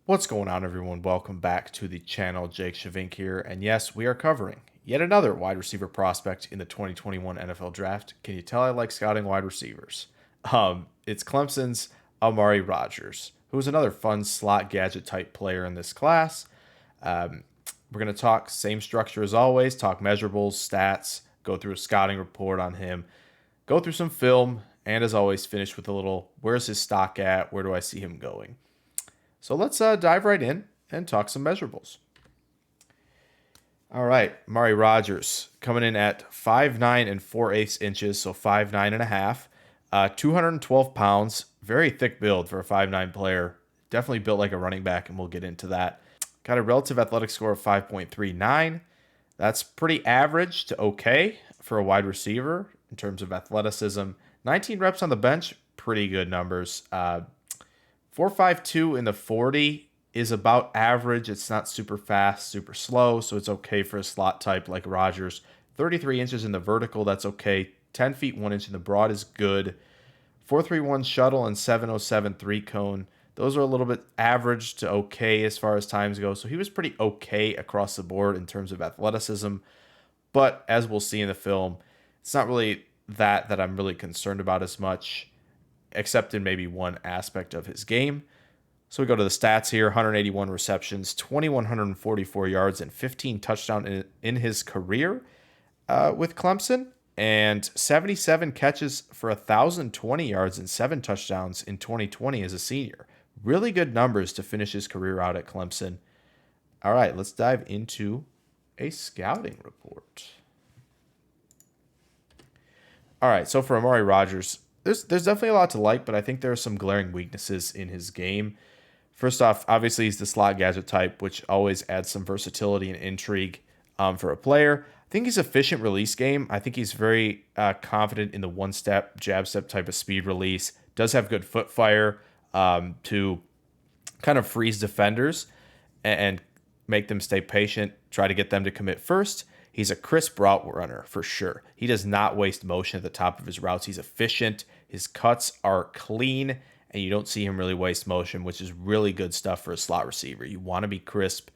What's going on, everyone? Welcome back to the channel. Jake Shavink here. And yes, we are covering yet another wide receiver prospect in the 2021 NFL Draft. Can you tell I like scouting wide receivers? It's Clemson's Amari Rodgers, who is another fun slot gadget type player in this class. Um, we're going to talk same structure as always, talk measurables, stats, go through a scouting report on him, go through some film, and as always, finish with a little where's his stock at? Where do I see him going? So let's dive right in and talk some measurables. All right, Amari Rodgers coming in at 5'9" and 4/8 inches, so 5'9" and a half, 212 pounds, very thick build for a 5'9" player. Definitely built like a running back, and we'll get into that. Got a relative athletic score of 5.39. That's pretty average to okay for a wide receiver in terms of athleticism. 19 reps on the bench, pretty good numbers. 4.52 in the 40 is about average. It's not super fast, super slow, so it's okay for a slot type like Rodgers. 33 inches in the vertical, that's okay. 10 feet 1 inch in the broad is good. 4.31 shuttle and 7.07 three cone. Those are a little bit average to okay as far as times go. So he was pretty okay across the board in terms of athleticism. But as we'll see in the film, it's not really that I'm really concerned about as much, except in maybe one aspect of his game. So we go to the stats here: 181 receptions, 2,144 yards, and 15 touchdowns in his career with Clemson, and 77 catches for 1,020 yards and 7 touchdowns in 2020 as a senior. Really good numbers to finish his career out at Clemson. All right, let's dive into a scouting report. All right, so for Amari Rodgers, there's definitely a lot to like, but I think there are some glaring weaknesses in his game. First off, obviously he's the slot gadget type, which always adds some versatility and intrigue for a player. I think he's efficient release game. I think he's very confident in the one-step, jab step type of speed release. Does have good foot fire to kind of freeze defenders and make them stay patient, try to get them to commit first. He's a crisp route runner for sure. He does not waste motion at the top of his routes. He's efficient. His cuts are clean, and you don't see him really waste motion, which is really good stuff for a slot receiver. You want to be crisp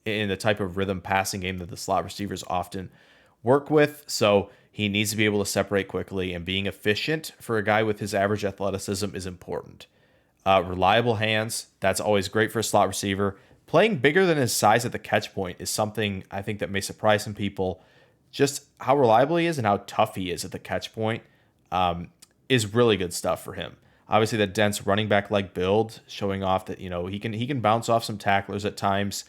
in the type of rhythm passing game that the slot receivers often work with. So he needs to be able to separate quickly, and being efficient for a guy with his average athleticism is important. Reliable hands, that's always great for a slot receiver. Playing bigger than his size at the catch point is something I think that may surprise some people. Just how reliable he is and how tough he is at the catch point is really good stuff for him. Obviously, that dense running back like build, showing off that he can bounce off some tacklers at times.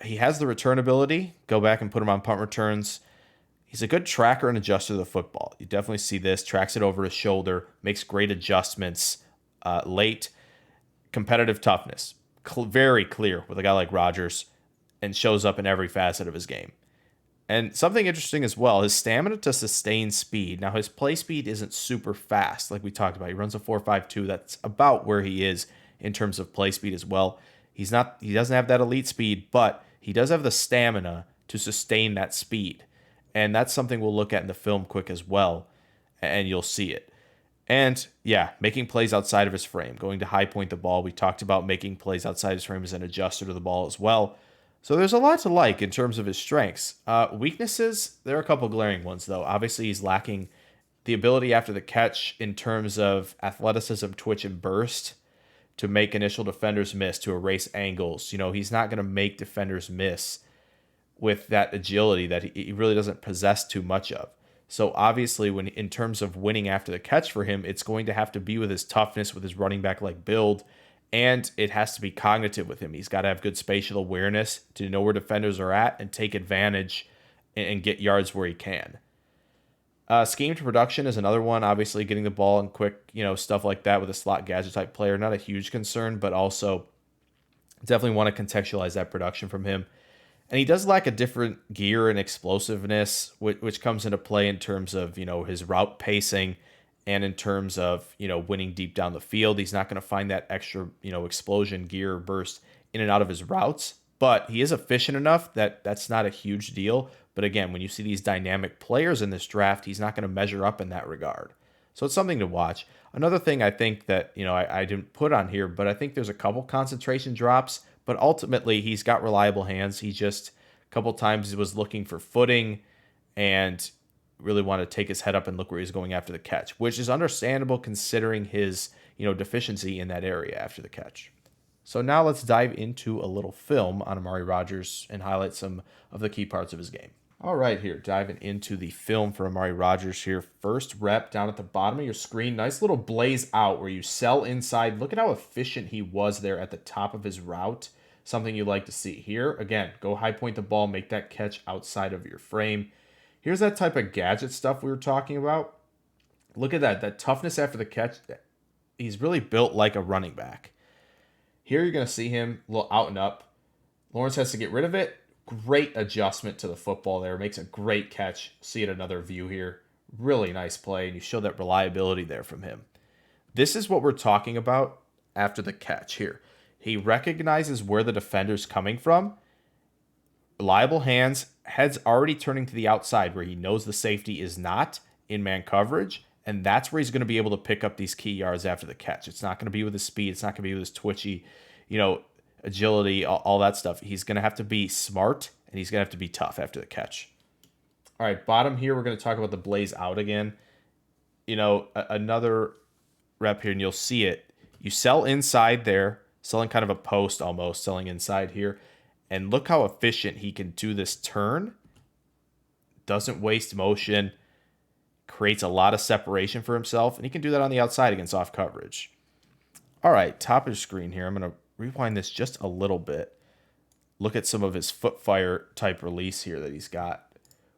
He has the return ability. Go back and put him on punt returns. He's a good tracker and adjuster of the football. You definitely see this. Tracks it over his shoulder, makes great adjustments late. Competitive toughness, very clear with a guy like Rodgers, and shows up in every facet of his game. And something interesting as well, his stamina to sustain speed. Now, his play speed isn't super fast, like we talked about. He runs a 4.52. That's about where he is in terms of play speed as well. He doesn't have that elite speed, but he does have the stamina to sustain that speed. And that's something we'll look at in the film quick as well, and you'll see it. And yeah, making plays outside of his frame, going to high point the ball. We talked about making plays outside his frame as an adjuster to the ball as well. So there's a lot to like in terms of his strengths. Weaknesses, there are a couple glaring ones, though. Obviously, he's lacking the ability after the catch in terms of athleticism, twitch, and burst to make initial defenders miss, to erase angles. He's not going to make defenders miss with that agility that he really doesn't possess too much of. So obviously, when in terms of winning after the catch for him, it's going to have to be with his toughness, with his running back like build, and it has to be cognitive with him. He's got to have good spatial awareness to know where defenders are at and take advantage and get yards where he can. Scheme to production is another one. Obviously, getting the ball and quick, stuff like that with a slot gadget type player, not a huge concern, but also definitely want to contextualize that production from him. And he does lack a different gear and explosiveness, which comes into play in terms of, his route pacing and in terms of, winning deep down the field. He's not going to find that extra, explosion gear burst in and out of his routes. But he is efficient enough that that's not a huge deal. But again, when you see these dynamic players in this draft, he's not going to measure up in that regard. So it's something to watch. Another thing I think that, I didn't put on here, but I think there's a couple concentration drops, but ultimately he's got reliable hands. He just a couple times was looking for footing and really wanted to take his head up and look where he's going after the catch, which is understandable considering his, deficiency in that area after the catch. So now let's dive into a little film on Amari Rodgers and highlight some of the key parts of his game. All right, here, diving into the film for Amari Rodgers here. First rep down at the bottom of your screen. Nice little blaze out where you sell inside. Look at how efficient he was there at the top of his route. Something you like to see here. Again, go high point the ball, make that catch outside of your frame. Here's that type of gadget stuff we were talking about. Look at that toughness after the catch. He's really built like a running back. Here you're going to see him a little out and up. Lawrence has to get rid of it. Great adjustment to the football there. Makes a great catch. See it another view here. Really nice play, and you show that reliability there from him. This is what we're talking about after the catch here. He recognizes where the defender's coming from. Reliable hands, head's already turning to the outside where he knows the safety is not in man coverage, and that's where he's going to be able to pick up these key yards after the catch. It's not going to be with his speed. It's not going to be with his twitchy, agility, all that stuff. He's going to have to be smart, and he's going to have to be tough after the catch. All right, bottom here, we're going to talk about the blaze out again. Another rep here, and you'll see it. You sell inside there, selling kind of a post almost, selling inside here. And look how efficient he can do this turn. Doesn't waste motion. Creates a lot of separation for himself. And he can do that on the outside against off coverage. All right, top of the screen here. I'm going to rewind this just a little bit. Look at some of his foot fire type release here that he's got,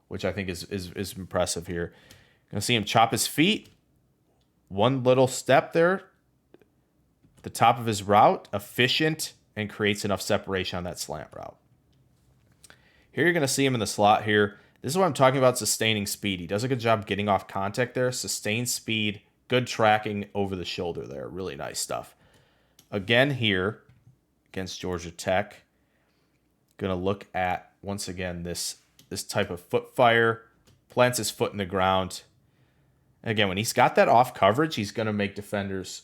which I think is impressive here. Going to see him chop his feet. One little step there. The top of his route, efficient, and creates enough separation on that slant route. Here you're going to see him in the slot here. This is what I'm talking about, sustaining speed. He does a good job getting off contact there. Sustained speed, good tracking over the shoulder there. Really nice stuff. Again here against Georgia Tech. Going to look at, once again, this type of foot fire. Plants his foot in the ground. And again, when he's got that off coverage, he's going to make defenders...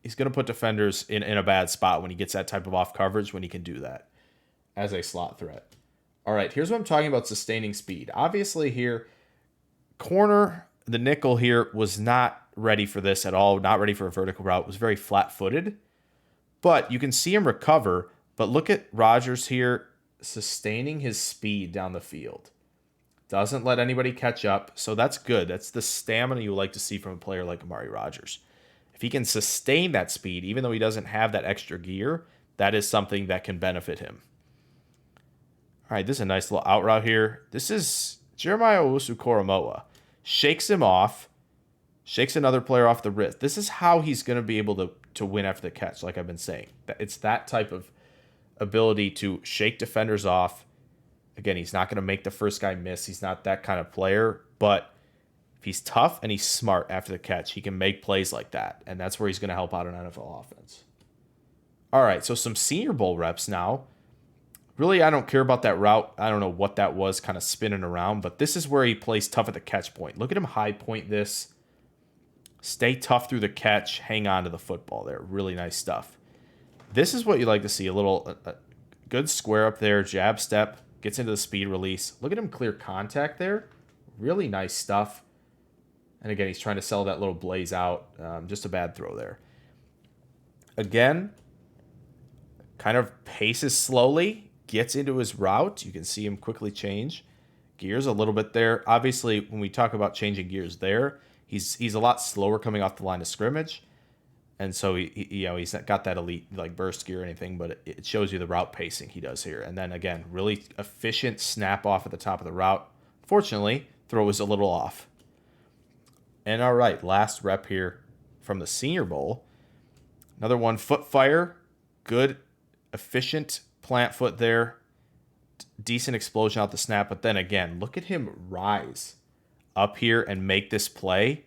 He's going to put defenders in a bad spot when he gets that type of off coverage, when he can do that as a slot threat. All right, here's what I'm talking about, sustaining speed. Obviously here, corner, the nickel here was not ready for this at all, not ready for a vertical route, was very flat-footed. But you can see him recover, but look at Rodgers here sustaining his speed down the field. Doesn't let anybody catch up, so that's good. That's the stamina you like to see from a player like Amari Rodgers. If he can sustain that speed, even though he doesn't have that extra gear, that is something that can benefit him. All right, this is a nice little out route here. This is Jeremiah Owusu-Koramoah. Shakes him off, shakes another player off the wrist. This is how he's going to be able to win after the catch, like I've been saying. It's that type of ability to shake defenders off. Again, he's not going to make the first guy miss. He's not that kind of player, but if he's tough and he's smart after the catch, he can make plays like that, and that's where he's going to help out an NFL offense. All right, so some Senior Bowl reps now. Really, I don't care about that route. I don't know what that was, kind of spinning around, but this is where he plays tough at the catch point. Look at him high point this. Stay tough through the catch. Hang on to the football there. Really nice stuff. This is what you like to see, a good square up there, jab step, gets into the speed release. Look at him clear contact there. Really nice stuff. And again, he's trying to sell that little blaze out. Just a bad throw there. Again, kind of paces slowly, gets into his route. You can see him quickly change gears a little bit there. Obviously, when we talk about changing gears there, he's a lot slower coming off the line of scrimmage. And so he's not got that elite like burst gear or anything, but it shows you the route pacing he does here. And then again, really efficient snap off at the top of the route. Fortunately, throw was a little off. And all right, last rep here from the Senior Bowl. Another one, foot fire. Good, efficient plant foot there. Decent explosion out the snap. But then again, look at him rise up here and make this play.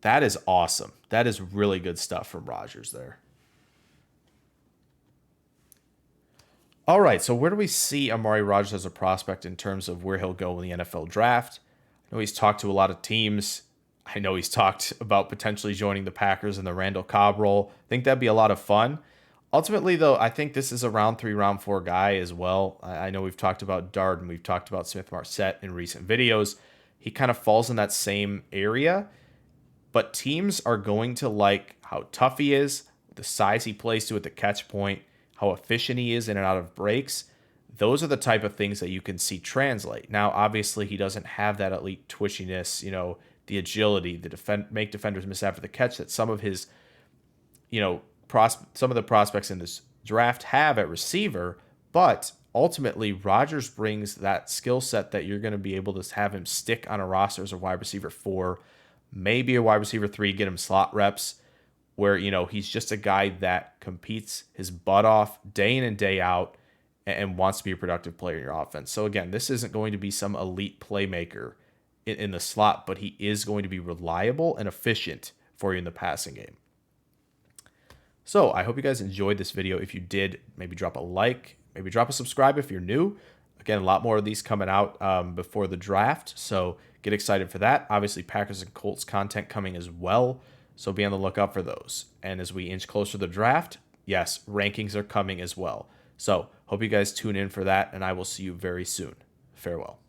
That is awesome. That is really good stuff from Rodgers there. All right, so where do we see Amari Rodgers as a prospect in terms of where he'll go in the NFL draft? I know he's talked to a lot of teams. I know he's talked about potentially joining the Packers in the Randall Cobb role. I think that'd be a lot of fun. Ultimately, though, I think this is a round 3, round 4 guy as well. I know we've talked about Dart and we've talked about Smith Marset in recent videos. He kind of falls in that same area, but teams are going to like how tough he is, the size he plays to at the catch point, how efficient he is in and out of breaks. Those are the type of things that you can see translate. Now, obviously, he doesn't have that elite twitchiness, the agility, make defenders miss after the catch that some of his, some of the prospects in this draft have at receiver. But ultimately, Rodgers brings that skill set that you're going to be able to have him stick on a roster as a wide receiver 4, maybe a wide receiver 3, get him slot reps where, he's just a guy that competes his butt off day in and day out and wants to be a productive player in your offense. So again, this isn't going to be some elite playmaker in the slot, but he is going to be reliable and efficient for you in the passing game. So I hope you guys enjoyed this video. If you did, maybe drop a like, maybe drop a subscribe if you're new. Again, a lot more of these coming out before the draft, so get excited for that. Obviously, Packers and Colts content coming as well, so be on the lookout for those. And as we inch closer to the draft, yes, rankings are coming as well. So hope you guys tune in for that, and I will see you very soon. Farewell.